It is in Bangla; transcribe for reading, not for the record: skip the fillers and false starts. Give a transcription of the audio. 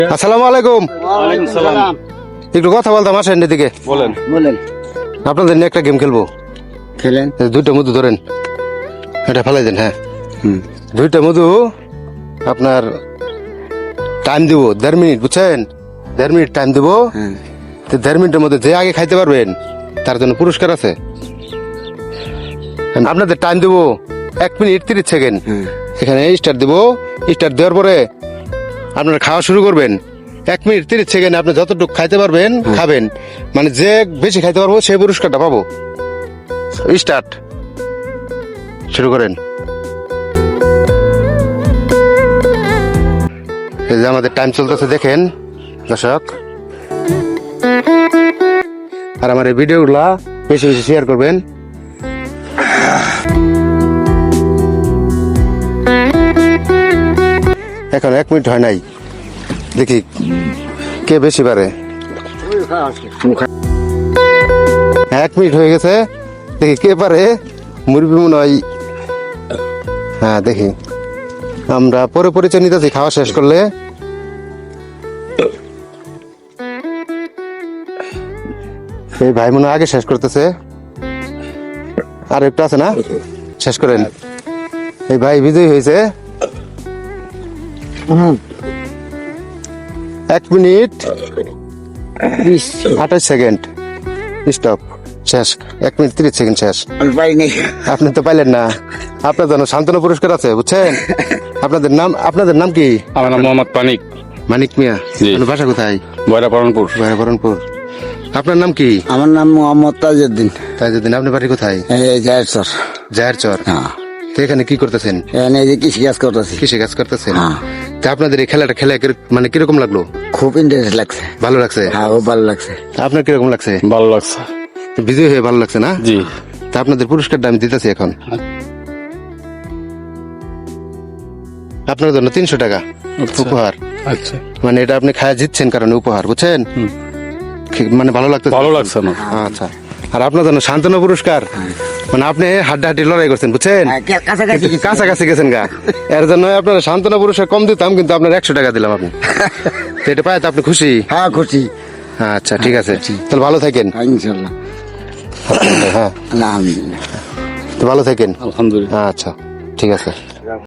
আসসালামু আলাইকুম। ওয়ালাইকুম সালাম। একটু কথা বলতাম, আসেন এদিকে। বলেন। আপনাদের নিয়ে একটা গেম খেলবো। খেলেন। এই দুইটা মধু ধরেন, এটা ফেলাই দেন। হ্যাঁ, দুইটা মধু আপনার টাইম দিব 1.5 মিনিট, বুঝছেন? 1.5 মিনিট টাইম দিব। তো 1.5 মিনিটের মধ্যে যে আগে খাইতে পারবেন তার জন্য পুরস্কার আছে। আপনাদের টাইম দিব 1 মিনিট 30 সেকেন্ড। এখানে স্টার্ট দিব। স্টার্ট দেওয়ার পরে আপনারা খাওয়া শুরু করবেন। 1 মিনিট 30 সেকেন্ড আপনি যতটুকু খাইতে পারবেন খাবেন, মানে যে বেশি খাইতে পারবো সেই পুরস্কারটা পাবো। স্টার্ট, শুরু করেন। এই যে আমাদের টাইম চলতেছে, দেখেন দর্শক। আর আমার এই ভিডিওগুলা বেশি বেশি শেয়ার করবেন। এখন 1 মিনিট হয় নাই, দেখি কে বেশি পারে। 1 মিনিট হয়ে গেছে, দেখি কে পারে। মুরগি মনে হয়। হ্যাঁ, দেখি আমরা পরে পরিচয় নিতেছি খাওয়া শেষ করলে। এই ভাই মনে হয় আগে শেষ করতেছে। আর একটু আছে না, শেষ করেন। এই ভাই বিজয়ী হয়েছে। 1 মিনিট 28 সেকেন্ড। স্টপ, শেষ। 1 মিনিট 30 সেকেন্ড শেষ। আমি পাইনি। আপনি তো পাইলেন না। আপনার জন্য সান্ত্বনা পুরস্কার আছে, বুঝছেন? আপনাদের নাম কি? আমার নাম মোহাম্মদ পানিক। মানিক মিয়া। জি। আপনার বাসা কোথায়? বয়রাপালনপুর। বহরমপুর। আপনার নাম কি? আমার নাম মোহাম্মদ তাজউদ্দিন। তাজউদ্দিন। আপনার বাড়ি কোথায়? জায়ের স্যার। জায়ের চর। হ্যাঁ, তো এখানে কি করতেছেন? এখানে এই যে কৃষি কাজ করতেছি। কৃষি কাজ করতেছেন? হ্যাঁ। তা আপনাদের এই খেলাটা মানে কিরকম লাগলো? খুব ইন্টারেস্ট লাগছে। ভালো লাগছে? হ্যাঁ, খুব ভালো লাগছে। আপনার কিরকম লাগছে? ভালো লাগছে। বিজয় হয়ে ভালো লাগছে না? জি। তা আপনাদের পুরস্কারটা আমি দিতেছি এখন। আপনার জন্য 300 টাকা উপহার। আচ্ছা, মানে এটা আপনি খায়া জিতছেন কারণে উপহার, বুঝছেন? মানে ভালো লাগতেছে? ভালো লাগছে না। আচ্ছা। আর আপনার জন্য সান্ত্বনা পুরস্কার, মানে আপনি হাড্ডাহাড্ডি লড়াই করছেন, বুঝছেন? কাছাকাছি গেছি। কাছাকাছি গেছেন গা। এর জন্য আপনার সান্ত্বনা পুরস্কার কম দিতাম, কিন্তু আপনার 100 টাকা দিলাম আপনি। তো এটা পায় তো আপনি খুশি? হ্যাঁ, খুশি। আচ্ছা, ঠিক আছে। তাহলে ভালো থাকেন। হ্যাঁ, ইনশাল্লাহ। হ্যাঁ, আলহামদুলিল্লাহ। তো ভালো থাকেন। আলহামদুলিল্লাহ। আচ্ছা, ঠিক আছে।